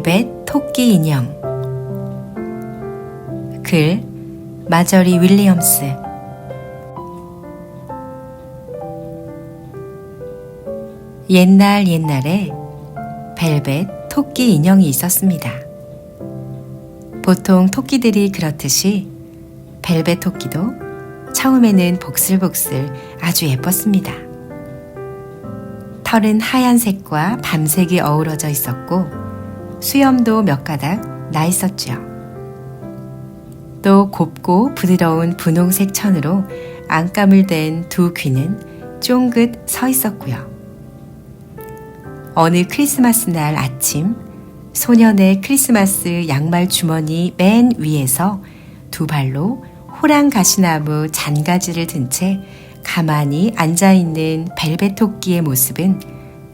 벨벳 토끼 인형. 글 마저리 윌리엄스. 옛날에 벨벳 토끼 인형이 있었습니다. 보통 토끼들이 그렇듯이 벨벳 토끼도 처음에는 복슬복슬 아주 예뻤습니다. 털은 하얀색과 밤색이 어우러져 있었고 수염도 몇 가닥 나 있었죠. 또 곱고 부드러운 분홍색 천으로 안감을 댄 두 귀는 쫑긋 서 있었고요. 어느 크리스마스 날 아침, 소년의 크리스마스 양말 주머니 맨 위에서 두 발로 호랑 가시나무 잔가지를 든 채 가만히 앉아있는 벨벳 토끼의 모습은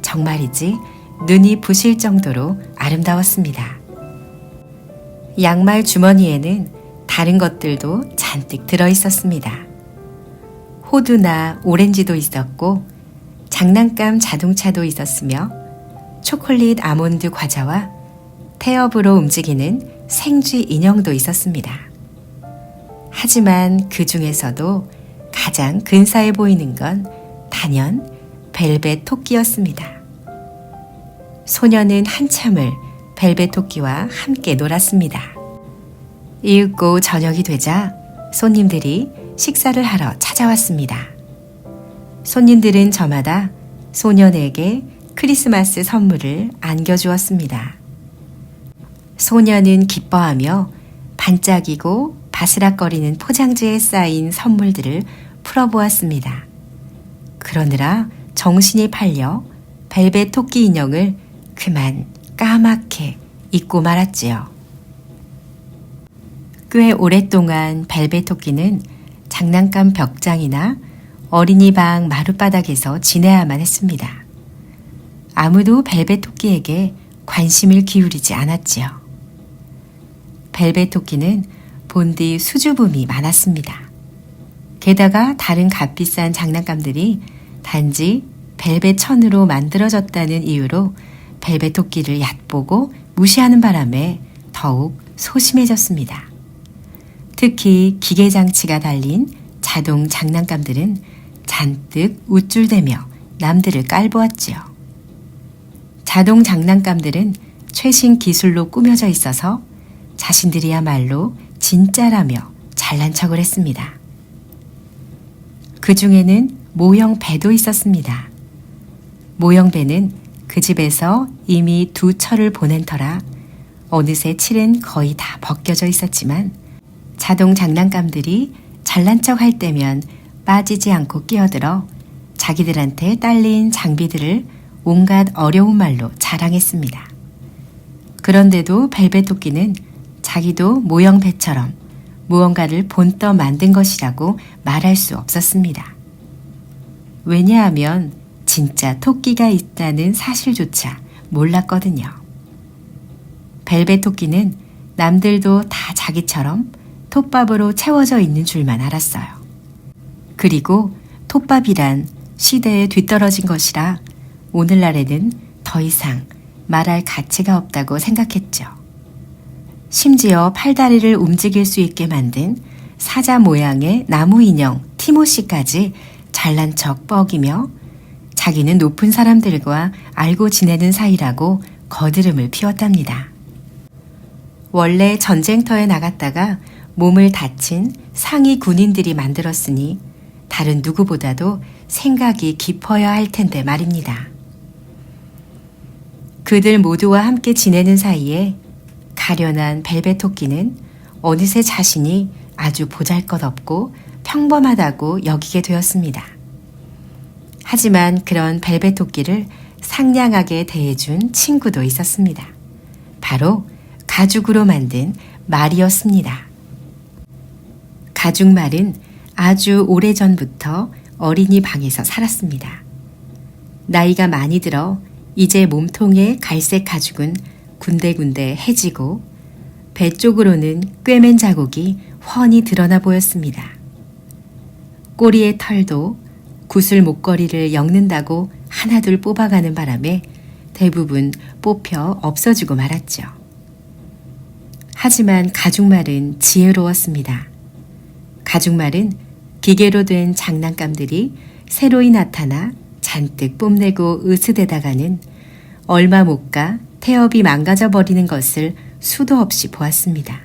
정말이지 눈이 부실 정도로 아름다웠습니다. 양말 주머니에는 다른 것들도 잔뜩 들어있었습니다. 호두나 오렌지도 있었고 장난감 자동차도 있었으며 초콜릿 아몬드 과자와 태엽으로 움직이는 생쥐 인형도 있었습니다. 하지만 그 중에서도 가장 근사해 보이는 건 단연 벨벳 토끼였습니다. 소녀는 한참을 벨벳 토끼와 함께 놀았습니다. 이윽고 저녁이 되자 손님들이 식사를 하러 찾아왔습니다. 손님들은 저마다 소년에게 크리스마스 선물을 안겨주었습니다. 소녀는 기뻐하며 반짝이고 바스락거리는 포장지에 쌓인 선물들을 풀어보았습니다. 그러느라 정신이 팔려 벨벳 토끼 인형을 그만 까맣게 잊고 말았지요. 꽤 오랫동안 벨벳 토끼는 장난감 벽장이나 어린이방 마룻바닥에서 지내야만 했습니다. 아무도 벨벳 토끼에게 관심을 기울이지 않았지요. 벨벳 토끼는 본디 수줍음이 많았습니다. 게다가 다른 값비싼 장난감들이 단지 벨벳 천으로 만들어졌다는 이유로 벨벳 토끼를 얕보고 무시하는 바람에 더욱 소심해졌습니다. 특히 기계장치가 달린 자동 장난감들은 잔뜩 우쭐대며 남들을 깔보았지요. 자동 장난감들은 최신 기술로 꾸며져 있어서 자신들이야말로 진짜라며 잘난 척을 했습니다. 그 중에는 모형 배도 있었습니다. 모형 배는 그 집에서 이미 두 철을 보낸 터라 어느새 칠은 거의 다 벗겨져 있었지만 자동 장난감들이 잘난 척 할 때면 빠지지 않고 끼어들어 자기들한테 딸린 장비들을 온갖 어려운 말로 자랑했습니다. 그런데도 벨벳 토끼는 자기도 모형 배처럼 무언가를 본떠 만든 것이라고 말할 수 없었습니다. 왜냐하면 진짜 토끼가 있다는 사실조차 몰랐거든요. 벨벳 토끼는 남들도 다 자기처럼 톱밥으로 채워져 있는 줄만 알았어요. 그리고 톱밥이란 시대에 뒤떨어진 것이라 오늘날에는 더 이상 말할 가치가 없다고 생각했죠. 심지어 팔다리를 움직일 수 있게 만든 사자 모양의 나무 인형 티모시까지 잘난 척 뻐기며 자기는 높은 사람들과 알고 지내는 사이라고 거드름을 피웠답니다. 원래 전쟁터에 나갔다가 몸을 다친 상위 군인들이 만들었으니 다른 누구보다도 생각이 깊어야 할 텐데 말입니다. 그들 모두와 함께 지내는 사이에 가련한 벨벳 토끼는 어느새 자신이 아주 보잘것없고 평범하다고 여기게 되었습니다. 하지만 그런 벨벳 토끼를 상냥하게 대해준 친구도 있었습니다. 바로 가죽으로 만든 말이었습니다. 가죽말은 아주 오래전부터 어린이 방에서 살았습니다. 나이가 많이 들어 이제 몸통의 갈색 가죽은 군데군데 해지고 배 쪽으로는 꿰맨 자국이 훤히 드러나 보였습니다. 꼬리의 털도 구슬 목걸이를 엮는다고 하나둘 뽑아가는 바람에 대부분 뽑혀 없어지고 말았죠. 하지만 가죽말은 지혜로웠습니다. 가죽말은 기계로 된 장난감들이 새로이 나타나 잔뜩 뽐내고 으스대다가는 얼마 못 가 태엽이 망가져 버리는 것을 수도 없이 보았습니다.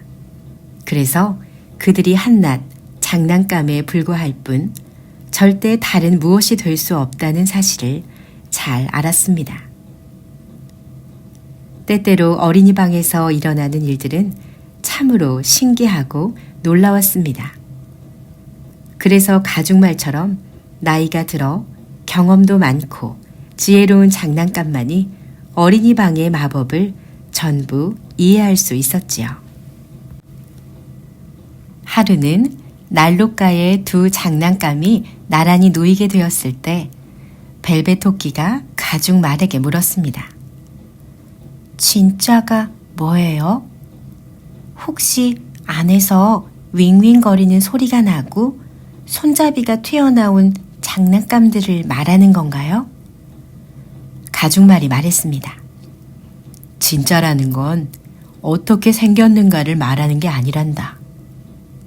그래서 그들이 한낱 장난감에 불과할 뿐 절대 다른 무엇이 될 수 없다는 사실을 잘 알았습니다. 때때로 어린이방에서 일어나는 일들은 참으로 신기하고 놀라웠습니다. 그래서 가죽말처럼 나이가 들어 경험도 많고 지혜로운 장난감만이 어린이방의 마법을 전부 이해할 수 있었지요. 하루는 난로가에 두 장난감이 나란히 놓이게 되었을 때 벨벳 토끼가 가죽말에게 물었습니다. 진짜가 뭐예요? 혹시 안에서 윙윙거리는 소리가 나고 손잡이가 튀어나온 장난감들을 말하는 건가요? 가죽말이 말했습니다. 진짜라는 건 어떻게 생겼는가를 말하는 게 아니란다.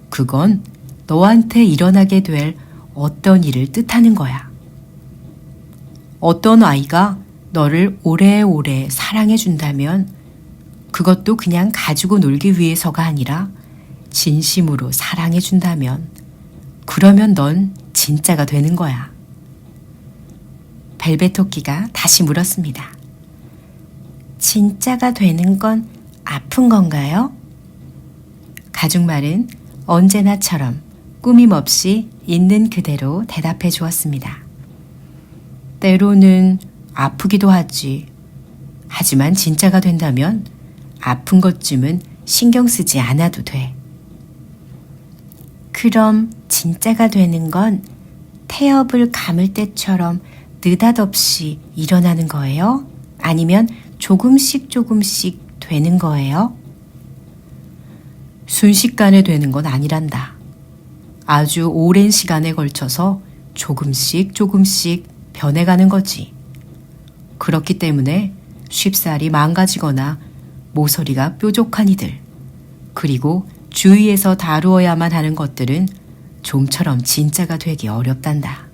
그건 너한테 일어나게 될 어떤 일을 뜻하는 거야. 어떤 아이가 너를 오래오래 사랑해준다면 그것도 그냥 가지고 놀기 위해서가 아니라 진심으로 사랑해준다면 그러면 넌 진짜가 되는 거야. 벨벳 토끼가 다시 물었습니다. 진짜가 되는 건 아픈 건가요? 가죽말은 언제나처럼 꾸밈없이 있는 그대로 대답해 주었습니다. 때로는 아프기도 하지. 하지만 진짜가 된다면 아픈 것쯤은 신경 쓰지 않아도 돼. 그럼 진짜가 되는 건 태엽을 감을 때처럼 느닷없이 일어나는 거예요? 아니면 조금씩 되는 거예요? 순식간에 되는 건 아니란다. 아주 오랜 시간에 걸쳐서 조금씩 변해가는 거지. 그렇기 때문에 쉽사리 망가지거나 모서리가 뾰족한 이들, 그리고 주위에서 다루어야만 하는 것들은 좀처럼 진짜가 되기 어렵단다.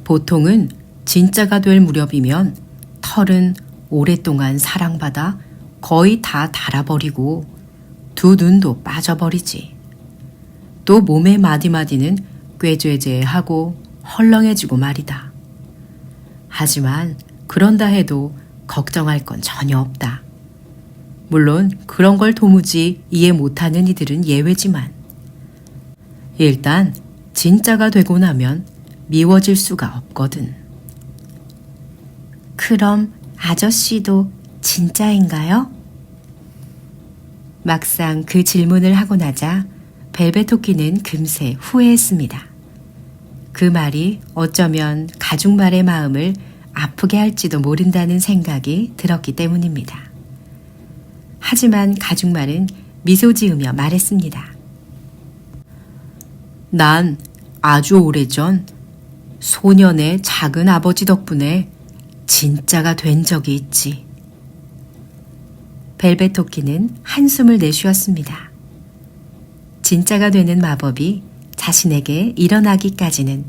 보통은 진짜가 될 무렵이면 털은 오랫동안 사랑받아 거의 다 닳아버리고 두 눈도 빠져버리지. 또 몸의 마디마디는 꾀죄죄하고 헐렁해지고 말이다. 하지만 그런다 해도 걱정할 건 전혀 없다. 물론 그런 걸 도무지 이해 못하는 이들은 예외지만 일단 진짜가 되고 나면 미워질 수가 없거든. 그럼 아저씨도 진짜인가요? 막상 그 질문을 하고 나자 벨벳 토끼는 금세 후회했습니다. 그 말이 어쩌면 가죽말의 마음을 아프게 할지도 모른다는 생각이 들었기 때문입니다. 하지만 가죽말은 미소 지으며 말했습니다. 난 아주 오래전 소년의 작은 아버지 덕분에 진짜가 된 적이 있지. 벨벳 토끼는 한숨을 내쉬었습니다. 진짜가 되는 마법이 자신에게 일어나기까지는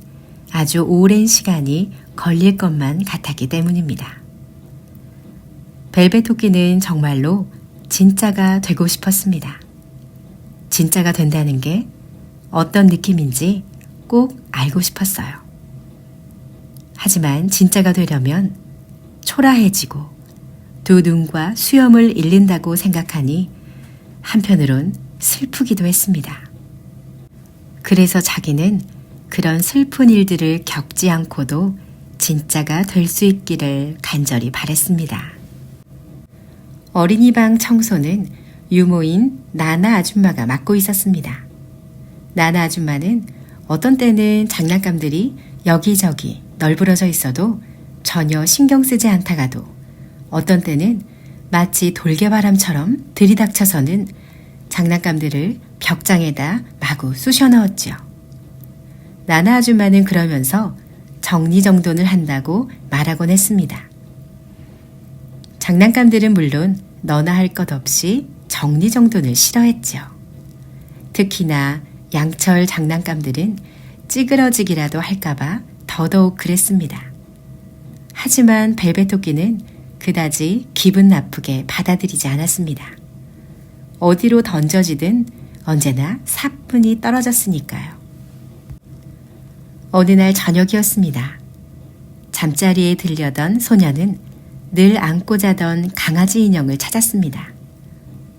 아주 오랜 시간이 걸릴 것만 같았기 때문입니다. 벨벳 토끼는 정말로 진짜가 되고 싶었습니다. 진짜가 된다는 게 어떤 느낌인지 꼭 알고 싶었어요. 하지만 진짜가 되려면 초라해지고 두 눈과 수염을 잃는다고 생각하니 한편으론 슬프기도 했습니다. 그래서 자기는 그런 슬픈 일들을 겪지 않고도 진짜가 될 수 있기를 간절히 바랬습니다. 어린이방 청소는 유모인 나나 아줌마가 맡고 있었습니다. 나나 아줌마는 어떤 때는 장난감들이 여기저기 널브러져 있어도 전혀 신경 쓰지 않다가도 어떤 때는 마치 돌개바람처럼 들이닥쳐서는 장난감들을 벽장에다 마구 쑤셔 넣었지요. 나나 아줌마는 그러면서 정리정돈을 한다고 말하곤 했습니다. 장난감들은 물론 너나 할 것 없이 정리정돈을 싫어했죠. 특히나 양철 장난감들은 찌그러지기라도 할까봐 더더욱 그랬습니다. 하지만 벨벳 토끼는 그다지 기분 나쁘게 받아들이지 않았습니다. 어디로 던져지든 언제나 사뿐히 떨어졌으니까요. 어느 날 저녁이었습니다. 잠자리에 들려던 소녀는 늘 안고 자던 강아지 인형을 찾았습니다.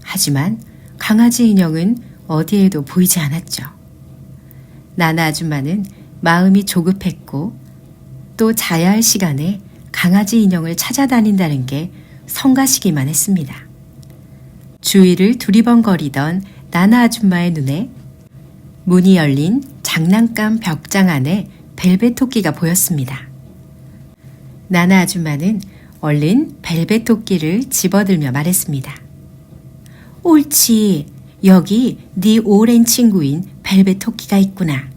하지만 강아지 인형은 어디에도 보이지 않았죠. 나나 아줌마는 마음이 조급했고 또 자야 할 시간에 강아지 인형을 찾아다닌다는 게 성가시기만 했습니다. 주위를 두리번거리던 나나 아줌마의 눈에 문이 열린 장난감 벽장 안에 벨벳 토끼가 보였습니다. 나나 아줌마는 얼른 벨벳 토끼를 집어들며 말했습니다. 옳지, 여기 네 오랜 친구인 벨벳 토끼가 있구나.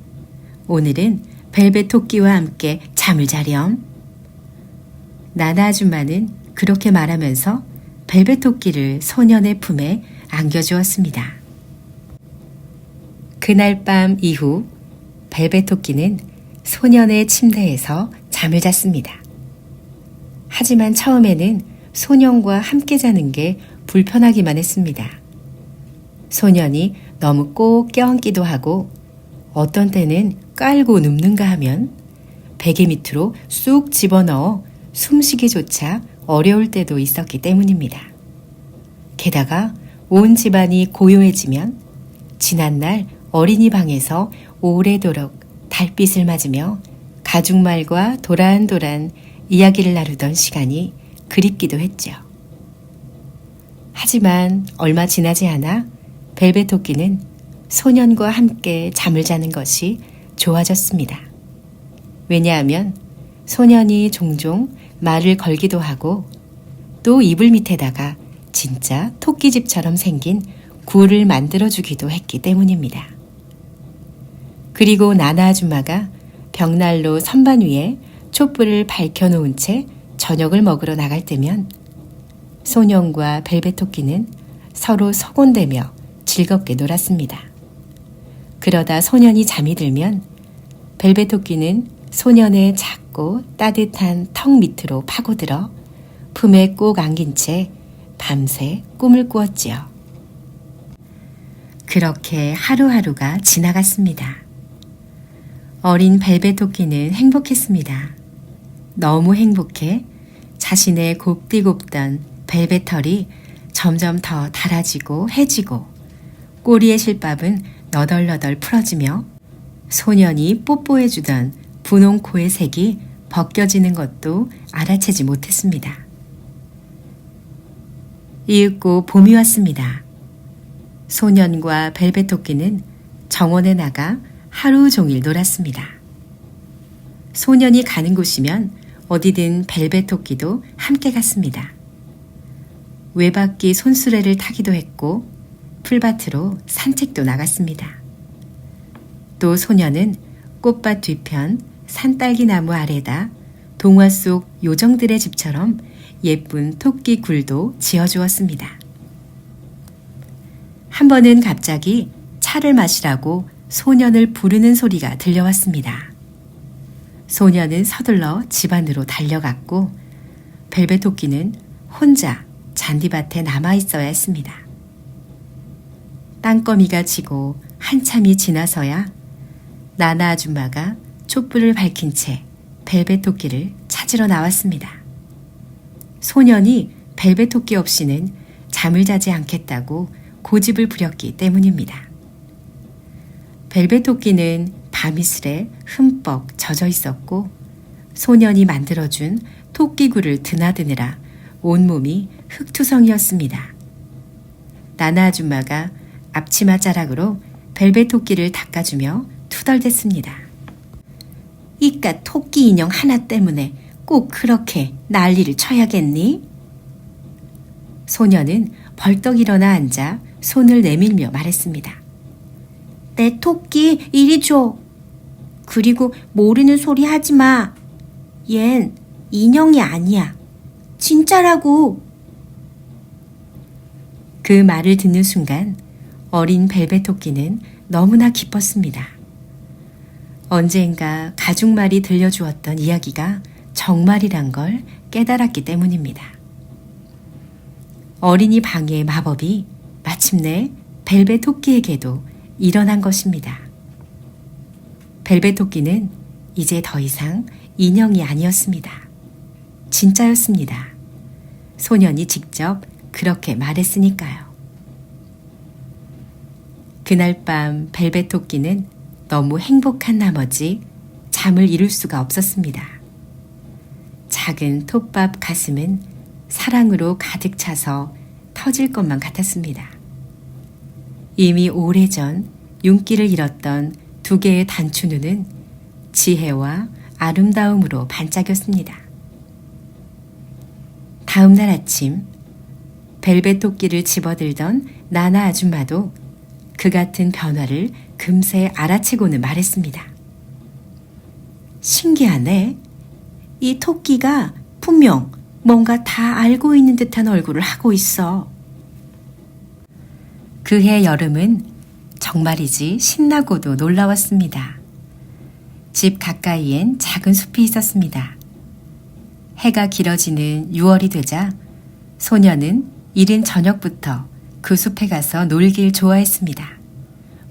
오늘은 벨벳 토끼와 함께 잠을 자렴. 나나 아줌마는 그렇게 말하면서 벨벳 토끼를 소년의 품에 안겨주었습니다. 그날 밤 이후 벨벳 토끼는 소년의 침대에서 잠을 잤습니다. 하지만 처음에는 소년과 함께 자는 게 불편하기만 했습니다. 소년이 너무 꼭 껴안기도 하고 어떤 때는 깔고 눕는가 하면 베개 밑으로 쑥 집어넣어 숨쉬기조차 어려울 때도 있었기 때문입니다. 게다가 온 집안이 고요해지면 지난날 어린이 방에서 오래도록 달빛을 맞으며 가죽말과 도란도란 이야기를 나누던 시간이 그립기도 했죠. 하지만 얼마 지나지 않아 벨벳 토끼는 소년과 함께 잠을 자는 것이 좋아졌습니다. 왜냐하면 소년이 종종 말을 걸기도 하고 또 이불 밑에다가 진짜 토끼집처럼 생긴 굴을 만들어주기도 했기 때문입니다. 그리고 나나 아줌마가 벽난로 선반 위에 촛불을 밝혀놓은 채 저녁을 먹으러 나갈 때면 소년과 벨벳 토끼는 서로 소곤대며 즐겁게 놀았습니다. 그러다 소년이 잠이 들면 벨벳 토끼는 소년의 작고 따뜻한 턱 밑으로 파고들어 품에 꼭 안긴 채 밤새 꿈을 꾸었지요. 그렇게 하루하루가 지나갔습니다. 어린 벨벳 토끼는 행복했습니다. 너무 행복해 자신의 곱디곱던 벨벳 털이 점점 더 달아지고 해지고 꼬리의 실밥은 너덜너덜 풀어지며 소년이 뽀뽀해주던 분홍 코의 색이 벗겨지는 것도 알아채지 못했습니다. 이윽고 봄이 왔습니다. 소년과 벨벳 토끼는 정원에 나가 하루 종일 놀았습니다. 소년이 가는 곳이면 어디든 벨벳 토끼도 함께 갔습니다. 외바퀴 손수레를 타기도 했고 풀밭으로 산책도 나갔습니다. 또 소년은 꽃밭 뒤편 산딸기 나무 아래다 동화 속 요정들의 집처럼 예쁜 토끼 굴도 지어주었습니다. 한 번은 갑자기 차를 마시라고 소년을 부르는 소리가 들려왔습니다. 소년은 서둘러 집 안으로 달려갔고 벨벳 토끼는 혼자 잔디밭에 남아 있어야 했습니다. 땅거미가 지고 한참이 지나서야 나나 아줌마가 촛불을 밝힌 채 벨벳 토끼를 찾으러 나왔습니다. 소년이 벨벳 토끼 없이는 잠을 자지 않겠다고 고집을 부렸기 때문입니다. 벨벳 토끼는 밤이슬에 흠뻑 젖어 있었고 소년이 만들어준 토끼굴을 드나드느라 온몸이 흙투성이었습니다. 나나 아줌마가 앞치마 자락으로 벨벳 토끼를 닦아주며 투덜댔습니다. 이깟 토끼 인형 하나 때문에 꼭 그렇게 난리를 쳐야겠니? 소년은 벌떡 일어나 앉아 손을 내밀며 말했습니다. 내 토끼 이리 줘. 그리고 모르는 소리 하지 마. 얜 인형이 아니야. 진짜라고. 그 말을 듣는 순간 어린 벨벳 토끼는 너무나 기뻤습니다. 언젠가 가죽말이 들려주었던 이야기가 정말이란 걸 깨달았기 때문입니다. 어린이 방해의 마법이 마침내 벨벳 토끼에게도 일어난 것입니다. 벨벳 토끼는 이제 더 이상 인형이 아니었습니다. 진짜였습니다. 소년이 직접 그렇게 말했으니까요. 그날 밤 벨벳 토끼는 너무 행복한 나머지 잠을 이룰 수가 없었습니다. 작은 톱밥 가슴은 사랑으로 가득 차서 터질 것만 같았습니다. 이미 오래전 윤기를 잃었던 두 개의 단추 눈은 지혜와 아름다움으로 반짝였습니다. 다음 날 아침 벨벳 토끼를 집어들던 나나 아줌마도 그 같은 변화를 금세 알아채고는 말했습니다. 신기하네. 이 토끼가 분명 뭔가 다 알고 있는 듯한 얼굴을 하고 있어. 그해 여름은 정말이지 신나고도 놀라웠습니다. 집 가까이엔 작은 숲이 있었습니다. 해가 길어지는 6월이 되자 소녀는 이른 저녁부터 그 숲에 가서 놀길 좋아했습니다.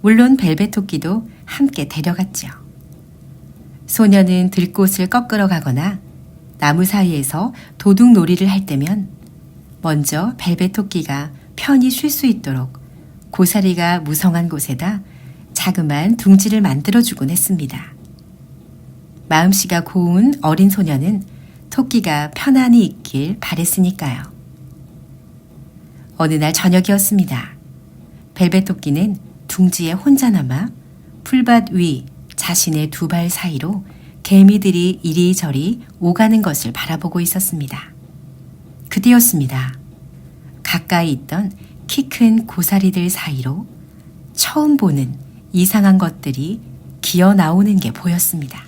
물론 벨벳 토끼도 함께 데려갔죠. 소녀는 들꽃을 꺾으러 가거나 나무 사이에서 도둑놀이를 할 때면 먼저 벨벳 토끼가 편히 쉴 수 있도록 고사리가 무성한 곳에다 자그마한 둥지를 만들어주곤 했습니다. 마음씨가 고운 어린 소녀는 토끼가 편안히 있길 바랬으니까요. 어느 날 저녁이었습니다. 벨벳 토끼는 둥지에 혼자 남아 풀밭 위 자신의 두 발 사이로 개미들이 이리저리 오가는 것을 바라보고 있었습니다. 그때였습니다. 가까이 있던 키 큰 고사리들 사이로 처음 보는 이상한 것들이 기어 나오는 게 보였습니다.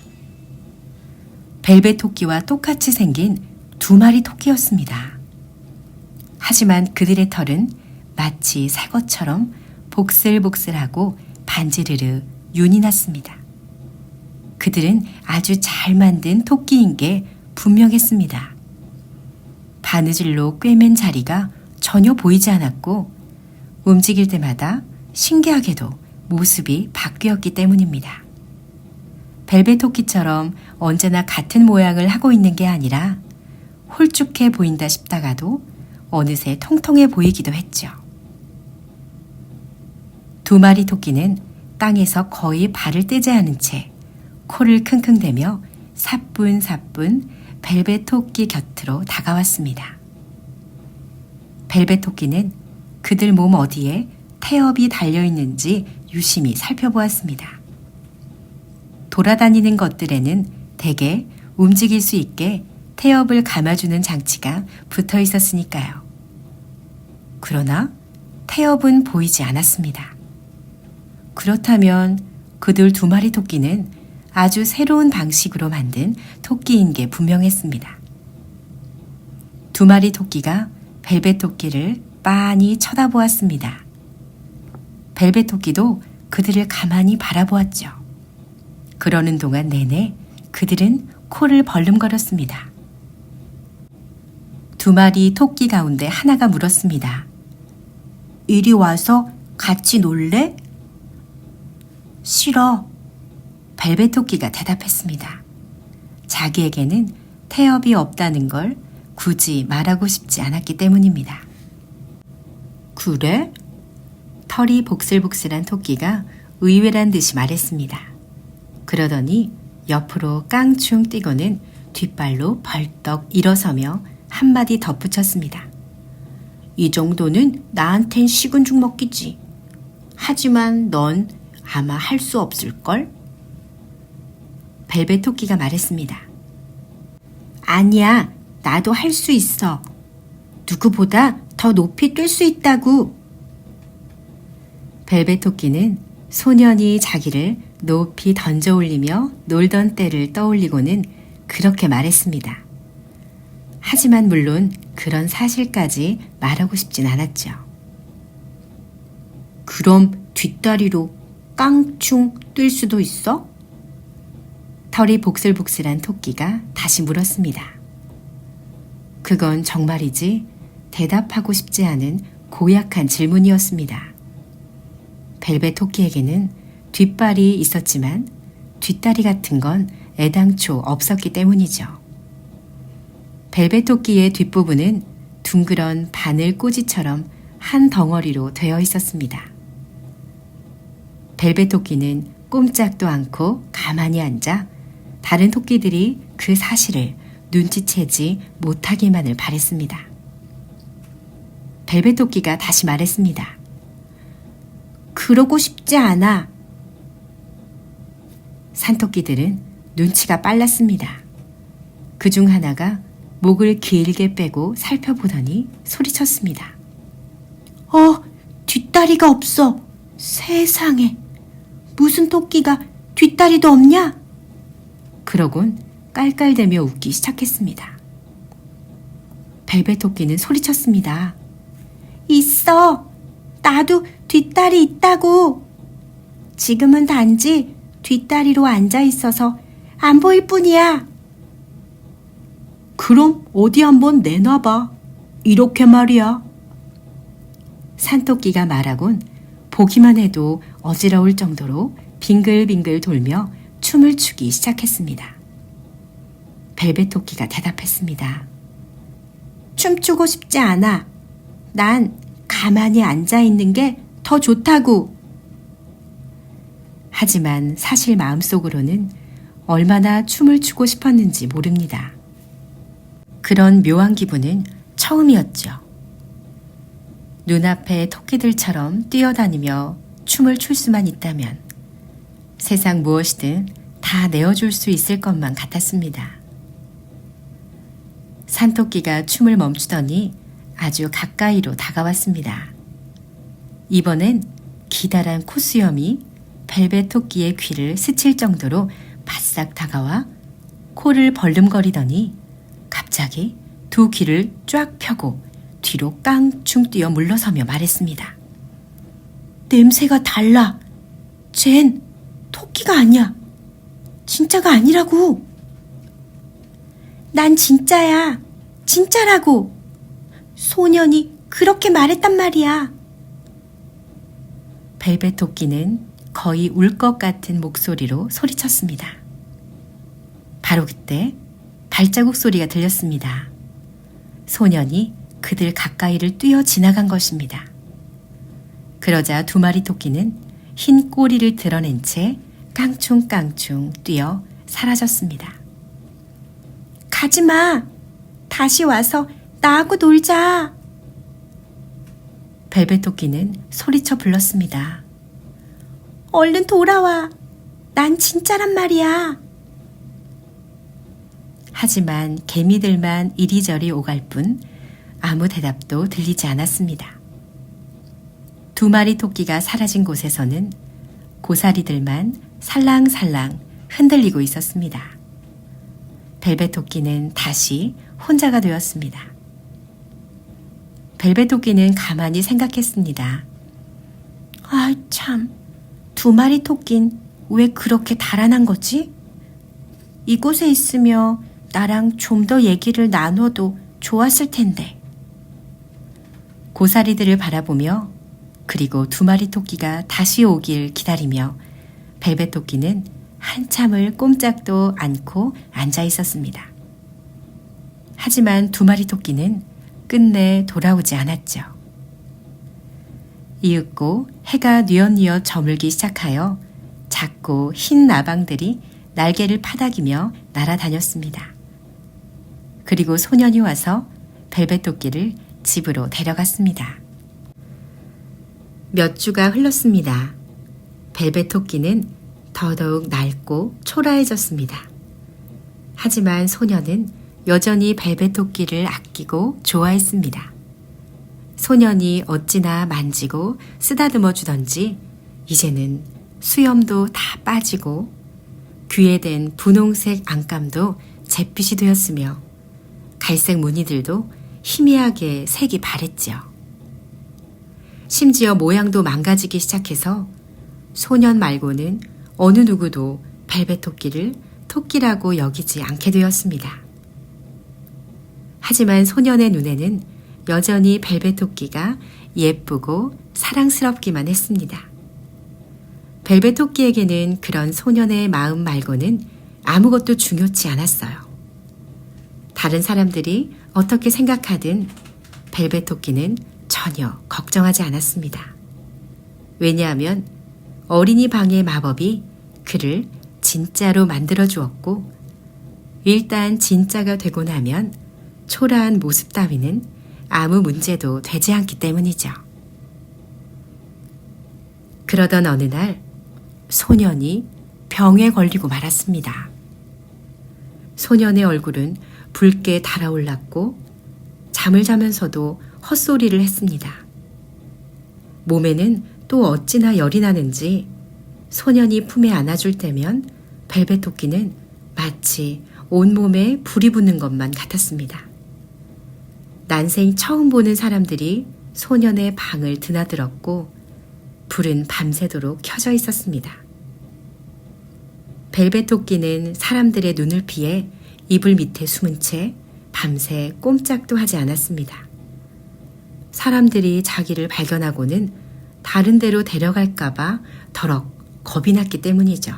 벨벳 토끼와 똑같이 생긴 두 마리 토끼였습니다. 하지만 그들의 털은 마치 새 것처럼 복슬복슬하고 반지르르 윤이 났습니다. 그들은 아주 잘 만든 토끼인 게 분명했습니다. 바느질로 꿰맨 자리가 전혀 보이지 않았고 움직일 때마다 신기하게도 모습이 바뀌었기 때문입니다. 벨벳 토끼처럼 언제나 같은 모양을 하고 있는 게 아니라 홀쭉해 보인다 싶다가도 어느새 통통해 보이기도 했죠. 두 마리 토끼는 땅에서 거의 발을 떼지 않은 채 코를 킁킁대며 사뿐사뿐 벨벳 토끼 곁으로 다가왔습니다. 벨벳 토끼는 그들 몸 어디에 태엽이 달려있는지 유심히 살펴보았습니다. 돌아다니는 것들에는 대개 움직일 수 있게 태엽을 감아주는 장치가 붙어 있었으니까요. 그러나 태엽은 보이지 않았습니다. 그렇다면 그들 두 마리 토끼는 아주 새로운 방식으로 만든 토끼인 게 분명했습니다. 두 마리 토끼가 벨벳 토끼를 빤히 쳐다보았습니다. 벨벳 토끼도 그들을 가만히 바라보았죠. 그러는 동안 내내 그들은 코를 벌름거렸습니다. 두 마리 토끼 가운데 하나가 물었습니다. 이리 와서 같이 놀래? 싫어. 벨벳 토끼가 대답했습니다. 자기에게는 태엽이 없다는 걸 굳이 말하고 싶지 않았기 때문입니다. 그래? 털이 복슬복슬한 토끼가 의외란 듯이 말했습니다. 그러더니 옆으로 깡충 뛰고는 뒷발로 벌떡 일어서며 한마디 덧붙였습니다. 이 정도는 나한텐 식은 죽 먹기지. 하지만 넌 아마 할 수 없을걸? 벨벳 토끼가 말했습니다. 아니야, 나도 할 수 있어. 누구보다 더 높이 뛸 수 있다고. 벨벳 토끼는 소년이 자기를 높이 던져 올리며 놀던 때를 떠올리고는 그렇게 말했습니다. 하지만 물론 그런 사실까지 말하고 싶진 않았죠. 그럼 뒷다리로 깡충 뛸 수도 있어? 털이 복슬복슬한 토끼가 다시 물었습니다. 그건 정말이지 대답하고 싶지 않은 고약한 질문이었습니다. 벨벳 토끼에게는 뒷발이 있었지만 뒷다리 같은 건 애당초 없었기 때문이죠. 벨벳 토끼의 뒷부분은 둥그런 바늘 꼬지처럼 한 덩어리로 되어 있었습니다. 벨벳 토끼는 꼼짝도 않고 가만히 앉아 다른 토끼들이 그 사실을 눈치채지 못하기만을 바랬습니다. 벨벳 토끼가 다시 말했습니다. 그러고 싶지 않아. 산토끼들은 눈치가 빨랐습니다. 그중 하나가 목을 길게 빼고 살펴보더니 소리쳤습니다. 뒷다리가 없어. 세상에. 무슨 토끼가 뒷다리도 없냐? 그러곤 깔깔대며 웃기 시작했습니다. 벨벳 토끼는 소리쳤습니다. 있어. 나도 뒷다리 있다고. 지금은 단지 뒷다리로 앉아 있어서 안 보일 뿐이야. 그럼 어디 한번 내놔봐. 이렇게 말이야. 산토끼가 말하곤 보기만 해도 어지러울 정도로 빙글빙글 돌며 춤을 추기 시작했습니다. 벨벳 토끼가 대답했습니다. 춤추고 싶지 않아. 난 가만히 앉아 있는 게 더 좋다고. 하지만 사실 마음속으로는 얼마나 춤을 추고 싶었는지 모릅니다. 그런 묘한 기분은 처음이었죠. 눈앞에 토끼들처럼 뛰어다니며 춤을 출 수만 있다면 세상 무엇이든 다 내어줄 수 있을 것만 같았습니다. 산토끼가 춤을 멈추더니 아주 가까이로 다가왔습니다. 이번엔 기다란 콧수염이 벨벳 토끼의 귀를 스칠 정도로 바싹 다가와 코를 벌름거리더니 갑자기 두 귀를 쫙 펴고 뒤로 깡충 뛰어 물러서며 말했습니다. 냄새가 달라. 쟨 토끼가 아니야. 진짜가 아니라고. 난 진짜야. 진짜라고. 소년이 그렇게 말했단 말이야. 벨벳 토끼는 거의 울 것 같은 목소리로 소리쳤습니다. 바로 그때 발자국 소리가 들렸습니다. 소년이 그들 가까이를 뛰어 지나간 것입니다. 그러자 두 마리 토끼는 흰 꼬리를 드러낸 채 깡충깡충 뛰어 사라졌습니다. 가지마. 다시 와서 나하고 놀자. 벨벳 토끼는 소리쳐 불렀습니다. 얼른 돌아와. 난 진짜란 말이야. 하지만 개미들만 이리저리 오갈 뿐 아무 대답도 들리지 않았습니다. 두 마리 토끼가 사라진 곳에서는 고사리들만 살랑살랑 흔들리고 있었습니다. 벨벳 토끼는 다시 혼자가 되었습니다. 벨벳 토끼는 가만히 생각했습니다. 아, 참. 두 마리 토끼는 왜 그렇게 달아난 거지? 이곳에 있으며 나랑 좀 더 얘기를 나눠도 좋았을 텐데. 고사리들을 바라보며 그리고 두 마리 토끼가 다시 오길 기다리며 벨벳 토끼는 한참을 꼼짝도 않고 앉아 있었습니다. 하지만 두 마리 토끼는 끝내 돌아오지 않았죠. 이윽고 해가 뉘엿뉘엿 저물기 시작하여 작고 흰 나방들이 날개를 파닥이며 날아다녔습니다. 그리고 소년이 와서 벨벳 토끼를 집으로 데려갔습니다. 몇 주가 흘렀습니다. 벨벳 토끼는 더더욱 낡고 초라해졌습니다. 하지만 소년은 여전히 벨벳 토끼를 아끼고 좋아했습니다. 소년이 어찌나 만지고 쓰다듬어 주던지 이제는 수염도 다 빠지고 귀에 댄 분홍색 안감도 잿빛이 되었으며 갈색 무늬들도 희미하게 색이 바랬지요. 심지어 모양도 망가지기 시작해서 소년 말고는 어느 누구도 벨벳 토끼를 토끼라고 여기지 않게 되었습니다. 하지만 소년의 눈에는 여전히 벨벳 토끼가 예쁘고 사랑스럽기만 했습니다. 벨벳 토끼에게는 그런 소년의 마음 말고는 아무것도 중요치 않았어요. 다른 사람들이 어떻게 생각하든 벨벳 토끼는 전혀 걱정하지 않았습니다. 왜냐하면 어린이 방의 마법이 그를 진짜로 만들어 주었고, 일단 진짜가 되고 나면 초라한 모습 따위는 아무 문제도 되지 않기 때문이죠. 그러던 어느 날 소년이 병에 걸리고 말았습니다. 소년의 얼굴은 붉게 달아올랐고 잠을 자면서도 헛소리를 했습니다. 몸에는 또 어찌나 열이 나는지 소년이 품에 안아줄 때면 벨벳 토끼는 마치 온몸에 불이 붙는 것만 같았습니다. 난생 처음 보는 사람들이 소년의 방을 드나들었고 불은 밤새도록 켜져 있었습니다. 벨벳 토끼는 사람들의 눈을 피해 이불 밑에 숨은 채 밤새 꼼짝도 하지 않았습니다. 사람들이 자기를 발견하고는 다른 데로 데려갈까봐 더럭 겁이 났기 때문이죠.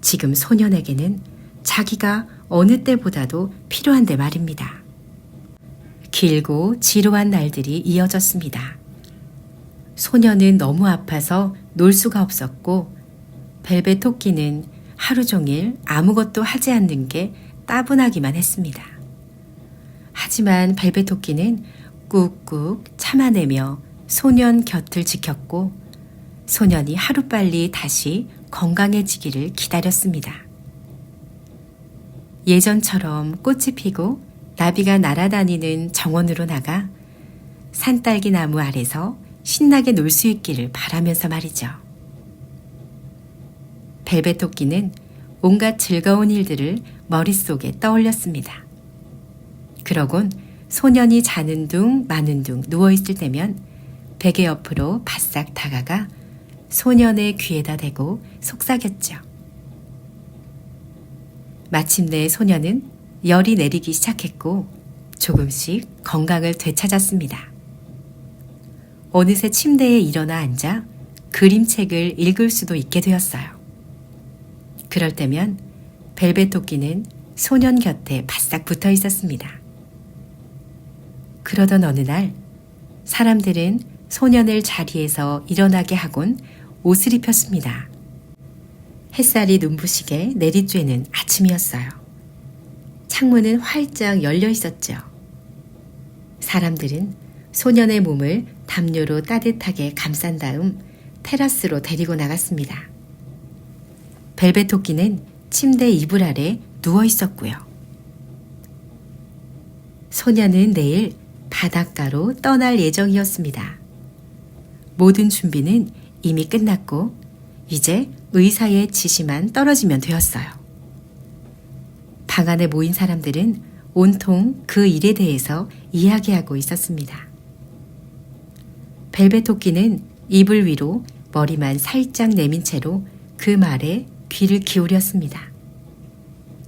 지금 소년에게는 자기가 어느 때보다도 필요한데 말입니다. 길고 지루한 날들이 이어졌습니다. 소년은 너무 아파서 놀 수가 없었고 벨벳 토끼는 하루 종일 아무것도 하지 않는 게 따분하기만 했습니다. 하지만 벨벳 토끼는 꾹꾹 참아내며 소년 곁을 지켰고 소년이 하루빨리 다시 건강해지기를 기다렸습니다. 예전처럼 꽃이 피고 나비가 날아다니는 정원으로 나가 산딸기 나무 아래서 신나게 놀 수 있기를 바라면서 말이죠. 벨벳 토끼는 온갖 즐거운 일들을 머릿속에 떠올렸습니다. 그러곤 소년이 자는 둥 마는 둥 누워있을 때면 베개 옆으로 바싹 다가가 소년의 귀에다 대고 속삭였죠. 마침내 소년은 열이 내리기 시작했고 조금씩 건강을 되찾았습니다. 어느새 침대에 일어나 앉아 그림책을 읽을 수도 있게 되었어요. 그럴 때면 벨벳 토끼는 소년 곁에 바싹 붙어 있었습니다. 그러던 어느 날 사람들은 소년을 자리에서 일어나게 하곤 옷을 입혔습니다. 햇살이 눈부시게 내리쬐는 아침이었어요. 창문은 활짝 열려 있었죠. 사람들은 소년의 몸을 담요로 따뜻하게 감싼 다음 테라스로 데리고 나갔습니다. 벨벳 토끼는 침대 이불 아래 누워 있었고요. 소년은 내일 바닷가로 떠날 예정이었습니다. 모든 준비는 이미 끝났고 이제 의사의 지시만 떨어지면 되었어요. 방 안에 모인 사람들은 온통 그 일에 대해서 이야기하고 있었습니다. 벨벳 토끼는 이불 위로 머리만 살짝 내민 채로 그 말에 귀를 기울였습니다.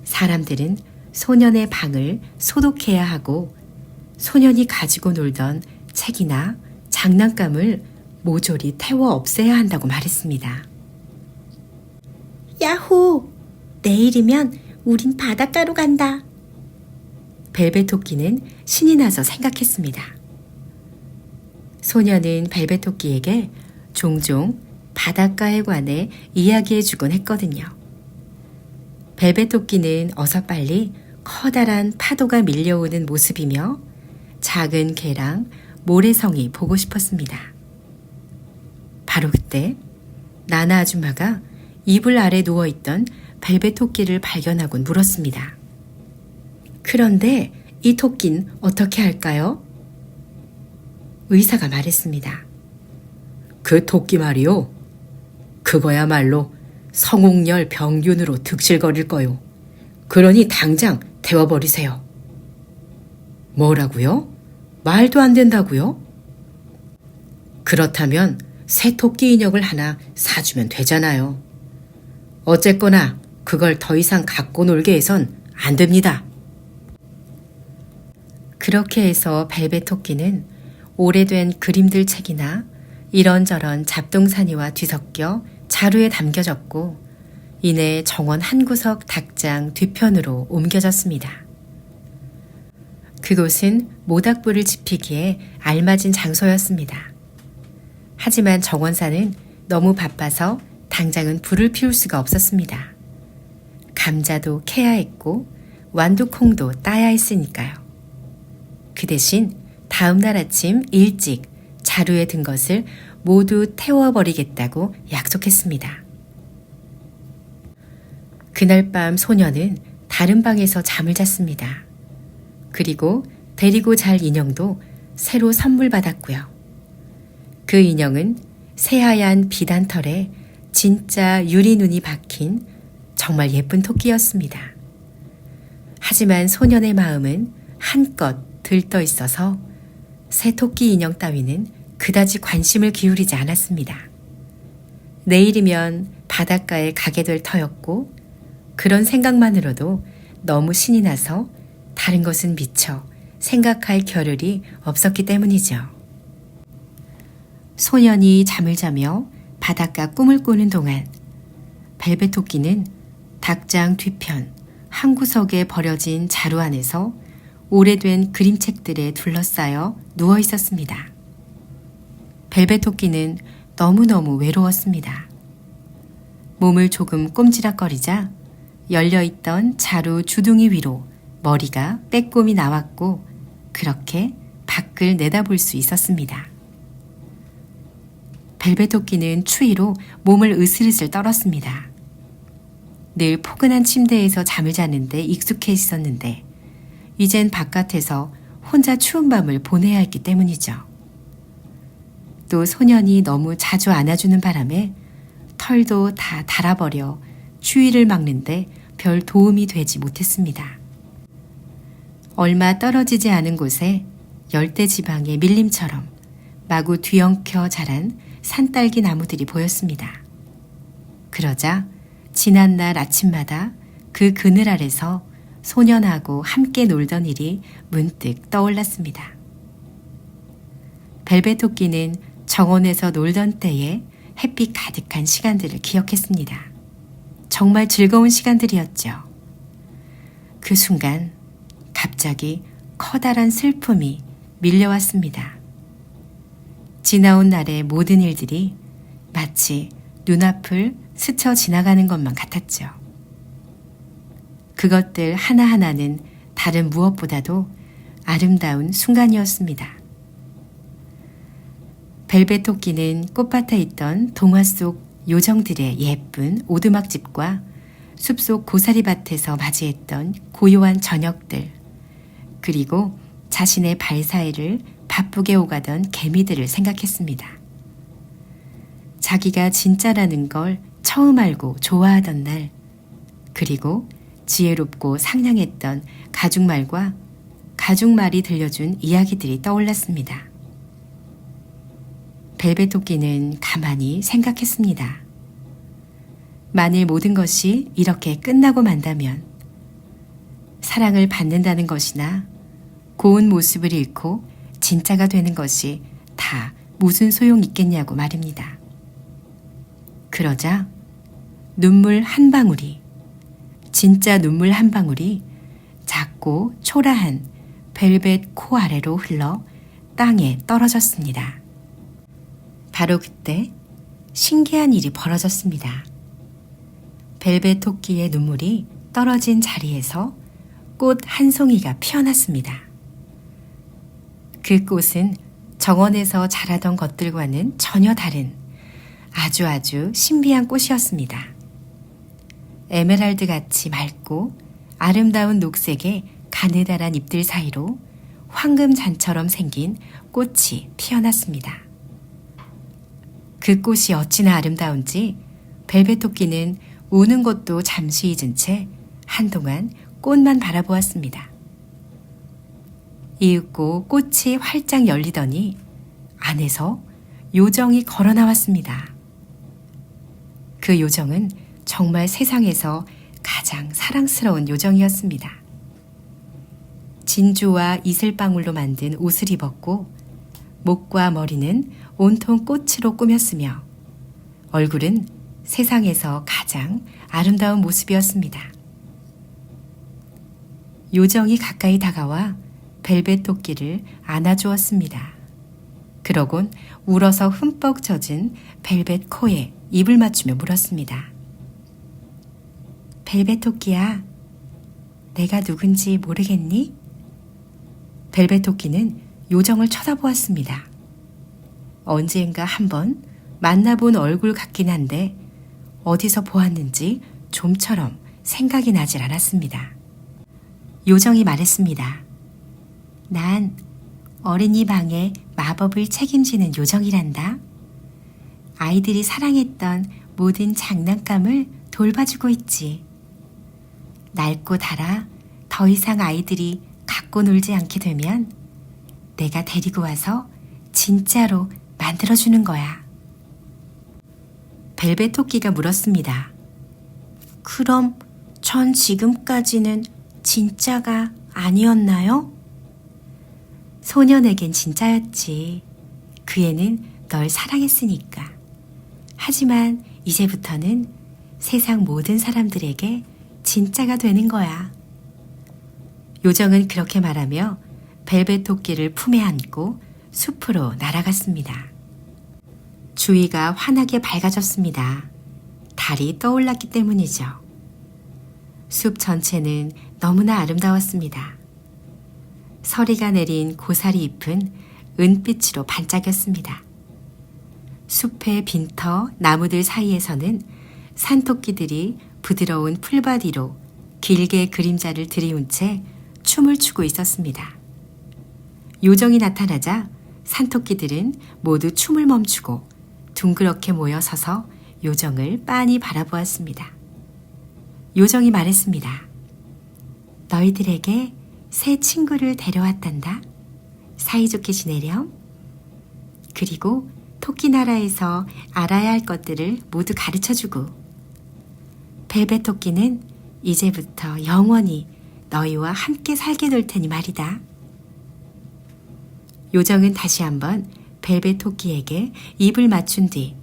사람들은 소년의 방을 소독해야 하고 소년이 가지고 놀던 책이나 장난감을 모조리 태워 없애야 한다고 말했습니다. 야호! 내일이면 우린 바닷가로 간다. 벨벳 토끼는 신이 나서 생각했습니다. 소년은 벨벳 토끼에게 종종 바닷가에 관해 이야기해주곤 했거든요. 벨벳 토끼는 어서 빨리 커다란 파도가 밀려오는 모습이며 작은 개랑 모래성이 보고 싶었습니다. 바로 그때 나나 아줌마가 이불 아래 누워있던 벨벳 토끼를 발견하곤 물었습니다. 그런데 이 토끼는 어떻게 할까요? 의사가 말했습니다. 그 토끼 말이요. 그거야말로 성홍열 병균으로 득실거릴 거요. 그러니 당장 태워버리세요. 뭐라고요? 말도 안 된다고요? 그렇다면 새 토끼 인형을 하나 사주면 되잖아요. 어쨌거나 그걸 더 이상 갖고 놀게 해선 안 됩니다. 그렇게 해서 벨벳 토끼는 오래된 그림들 책이나 이런저런 잡동사니와 뒤섞여 자루에 담겨졌고 이내 정원 한 구석 닭장 뒤편으로 옮겨졌습니다. 그곳은 모닥불을 지피기에 알맞은 장소였습니다. 하지만 정원사는 너무 바빠서 당장은 불을 피울 수가 없었습니다. 감자도 캐야 했고 완두콩도 따야 했으니까요. 그 대신 다음 날 아침 일찍 자루에 든 것을 모두 태워버리겠다고 약속했습니다. 그날 밤 소녀는 다른 방에서 잠을 잤습니다. 그리고 데리고 잘 인형도 새로 선물 받았고요. 그 인형은 새하얀 비단털에 진짜 유리눈이 박힌 정말 예쁜 토끼였습니다. 하지만 소년의 마음은 한껏 들떠 있어서 새 토끼 인형 따위는 그다지 관심을 기울이지 않았습니다. 내일이면 바닷가에 가게 될 터였고 그런 생각만으로도 너무 신이 나서 다른 것은 미처 생각할 겨를이 없었기 때문이죠. 소년이 잠을 자며 바닷가 꿈을 꾸는 동안 벨벳 토끼는 닭장 뒤편 한 구석에 버려진 자루 안에서 오래된 그림책들에 둘러싸여 누워 있었습니다. 벨벳 토끼는 너무너무 외로웠습니다. 몸을 조금 꼼지락거리자 열려있던 자루 주둥이 위로 머리가 빼꼼히 나왔고 그렇게 밖을 내다볼 수 있었습니다. 벨벳 토끼는 추위로 몸을 으슬으슬 떨었습니다. 늘 포근한 침대에서 잠을 자는데 익숙해 있었는데 이젠 바깥에서 혼자 추운 밤을 보내야 했기 때문이죠. 또 소년이 너무 자주 안아주는 바람에 털도 다 닳아버려 추위를 막는데 별 도움이 되지 못했습니다. 얼마 떨어지지 않은 곳에 열대지방의 밀림처럼 마구 뒤엉켜 자란 산딸기 나무들이 보였습니다. 그러자 지난날 아침마다 그 그늘 아래서 소년하고 함께 놀던 일이 문득 떠올랐습니다. 벨벳 토끼는 정원에서 놀던 때에 햇빛 가득한 시간들을 기억했습니다. 정말 즐거운 시간들이었죠. 그 순간 갑자기 커다란 슬픔이 밀려왔습니다. 지나온 날의 모든 일들이 마치 눈앞을 스쳐 지나가는 것만 같았죠. 그것들 하나하나는 다른 무엇보다도 아름다운 순간이었습니다. 벨벳 토끼는 꽃밭에 있던 동화 속 요정들의 예쁜 오두막집과 숲속 고사리밭에서 맞이했던 고요한 저녁들, 그리고 자신의 발 사이를 바쁘게 오가던 개미들을 생각했습니다. 자기가 진짜라는 걸 처음 알고 좋아하던 날, 그리고 지혜롭고 상냥했던 가죽말과 가죽말이 들려준 이야기들이 떠올랐습니다. 벨벳 토끼는 가만히 생각했습니다. 만일 모든 것이 이렇게 끝나고 만다면 사랑을 받는다는 것이나 고운 모습을 잃고 진짜가 되는 것이 다 무슨 소용이 있겠냐고 말입니다. 그러자 눈물 한 방울이, 진짜 눈물 한 방울이 작고 초라한 벨벳 코 아래로 흘러 땅에 떨어졌습니다. 바로 그때 신기한 일이 벌어졌습니다. 벨벳 토끼의 눈물이 떨어진 자리에서 꽃 한 송이가 피어났습니다. 그 꽃은 정원에서 자라던 것들과는 전혀 다른 아주 신비한 꽃이었습니다. 에메랄드 같이 맑고 아름다운 녹색의 가느다란 잎들 사이로 황금잔처럼 생긴 꽃이 피어났습니다. 그 꽃이 어찌나 아름다운지 벨벳 토끼는 우는 것도 잠시 잊은 채 한동안 꽃만 바라보았습니다. 이윽고 꽃이 활짝 열리더니 안에서 요정이 걸어 나왔습니다. 그 요정은 정말 세상에서 가장 사랑스러운 요정이었습니다. 진주와 이슬방울로 만든 옷을 입었고 목과 머리는 온통 꽃으로 꾸몄으며 얼굴은 세상에서 가장 아름다운 모습이었습니다. 요정이 가까이 다가와 벨벳 토끼를 안아주었습니다. 그러곤 울어서 흠뻑 젖은 벨벳 코에 입을 맞추며 물었습니다. 벨벳 토끼야, 내가 누군지 모르겠니? 벨벳 토끼는 요정을 쳐다보았습니다. 언젠가 한번 만나본 얼굴 같긴 한데 어디서 보았는지 좀처럼 생각이 나질 않았습니다. 요정이 말했습니다. 난 어린이 방의 마법을 책임지는 요정이란다. 아이들이 사랑했던 모든 장난감을 돌봐주고 있지. 낡고 닳아 더 이상 아이들이 갖고 놀지 않게 되면 내가 데리고 와서 진짜로 만들어주는 거야. 벨벳 토끼가 물었습니다. 그럼 전 지금까지는 진짜가 아니었나요? 소년에겐 진짜였지. 그 애는 널 사랑했으니까. 하지만 이제부터는 세상 모든 사람들에게 진짜가 되는 거야. 요정은 그렇게 말하며 벨벳 토끼를 품에 안고 숲으로 날아갔습니다. 주위가 환하게 밝아졌습니다. 달이 떠올랐기 때문이죠. 숲 전체는 너무나 아름다웠습니다. 서리가 내린 고사리 잎은 은빛으로 반짝였습니다. 숲의 빈터 나무들 사이에서는 산토끼들이 부드러운 풀밭 위로 길게 그림자를 들이운 채 춤을 추고 있었습니다. 요정이 나타나자 산토끼들은 모두 춤을 멈추고 둥그렇게 모여 서서 요정을 빤히 바라보았습니다. 요정이 말했습니다. 너희들에게 새 친구를 데려왔단다. 사이좋게 지내렴. 그리고 토끼나라에서 알아야 할 것들을 모두 가르쳐주고 벨벳 토끼는 이제부터 영원히 너희와 함께 살게 될 테니 말이다. 요정은 다시 한번 벨벳 토끼에게 입을 맞춘 뒤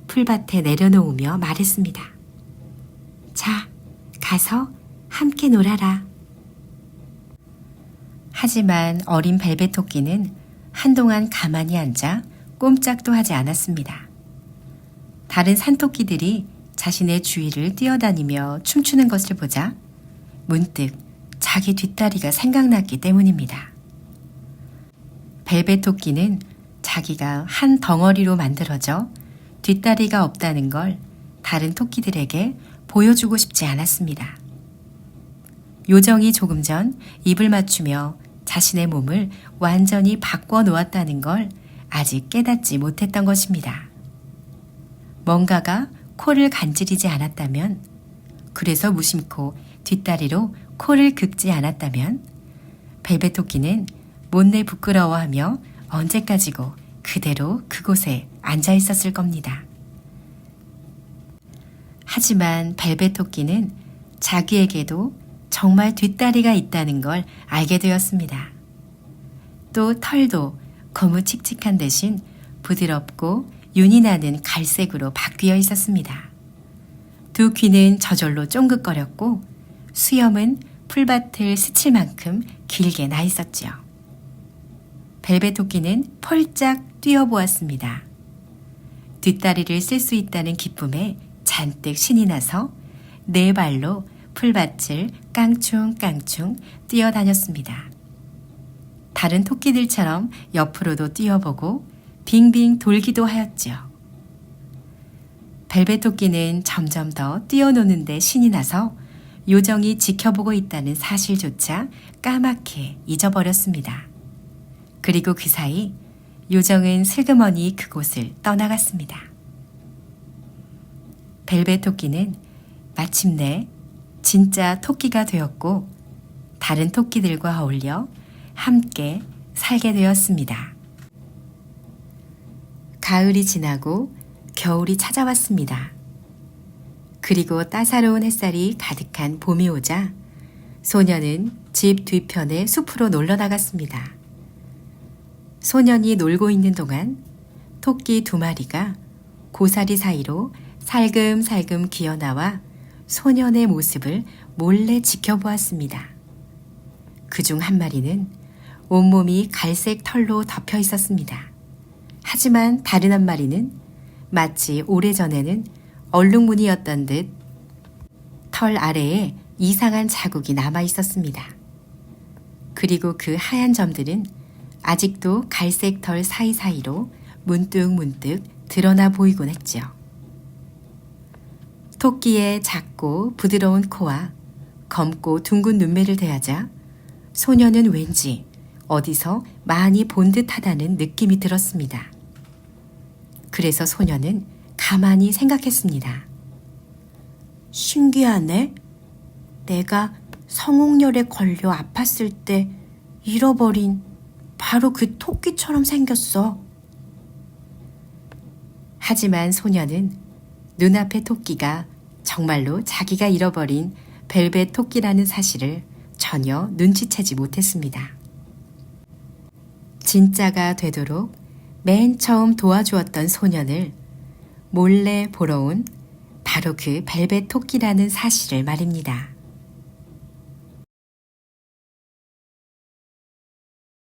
풀밭에 내려놓으며 말했습니다. 자, 가서 함께 놀아라. 하지만 어린 벨벳 토끼는 한동안 가만히 앉아 꼼짝도 하지 않았습니다. 다른 산토끼들이 자신의 주위를 뛰어다니며 춤추는 것을 보자 문득 자기 뒷다리가 생각났기 때문입니다. 벨벳 토끼는 자기가 한 덩어리로 만들어져 뒷다리가 없다는 걸 다른 토끼들에게 보여주고 싶지 않았습니다. 요정이 조금 전 입을 맞추며 자신의 몸을 완전히 바꿔 놓았다는 걸 아직 깨닫지 못했던 것입니다. 뭔가가 코를 간지리지 않았다면, 그래서 무심코 뒷다리로 코를 긁지 않았다면 벨벳 토끼는 못내 부끄러워하며 언제까지고 그대로 그곳에 앉아 있었을 겁니다. 하지만 벨벳 토끼는 자기에게도 정말 뒷다리가 있다는 걸 알게 되었습니다. 또 털도 거무칙칙한 대신 부드럽고 윤이 나는 갈색으로 바뀌어 있었습니다. 두 귀는 저절로 쫑긋거렸고 수염은 풀밭을 스칠 만큼 길게 나 있었지요. 벨벳 토끼는 펄짝 뛰어보았습니다. 뒷다리를 쓸 수 있다는 기쁨에 잔뜩 신이 나서 네 발로 풀밭을 깡충깡충 뛰어다녔습니다. 다른 토끼들처럼 옆으로도 뛰어보고 빙빙 돌기도 하였지요. 벨벳 토끼는 점점 더 뛰어노는데 신이 나서 요정이 지켜보고 있다는 사실조차 까맣게 잊어버렸습니다. 그리고 그 사이 요정은 슬그머니 그곳을 떠나갔습니다. 벨벳 토끼는 마침내 진짜 토끼가 되었고 다른 토끼들과 어울려 함께 살게 되었습니다. 가을이 지나고 겨울이 찾아왔습니다. 그리고 따사로운 햇살이 가득한 봄이 오자 소녀는 집 뒤편의 숲으로 놀러 나갔습니다. 소년이 놀고 있는 동안 토끼 2마리가 고사리 사이로 살금살금 기어나와 소년의 모습을 몰래 지켜보았습니다. 그중 한 마리는 온몸이 갈색 털로 덮여 있었습니다. 하지만 다른 한 마리는 마치 오래전에는 얼룩무늬였던 듯 털 아래에 이상한 자국이 남아 있었습니다. 그리고 그 하얀 점들은 아직도 갈색 털 사이사이로 문득문득 드러나 보이곤 했죠. 토끼의 작고 부드러운 코와 검고 둥근 눈매를 대하자 소녀는 왠지 어디서 많이 본 듯하다는 느낌이 들었습니다. 그래서 소녀는 가만히 생각했습니다. 신기하네. 내가 성홍열에 걸려 아팠을 때 잃어버린 바로 그 토끼처럼 생겼어. 하지만 소녀는 눈앞의 토끼가 정말로 자기가 잃어버린 벨벳 토끼라는 사실을 전혀 눈치채지 못했습니다. 진짜가 되도록 맨 처음 도와주었던 소년을 몰래 보러 온 바로 그 벨벳 토끼라는 사실을 말입니다.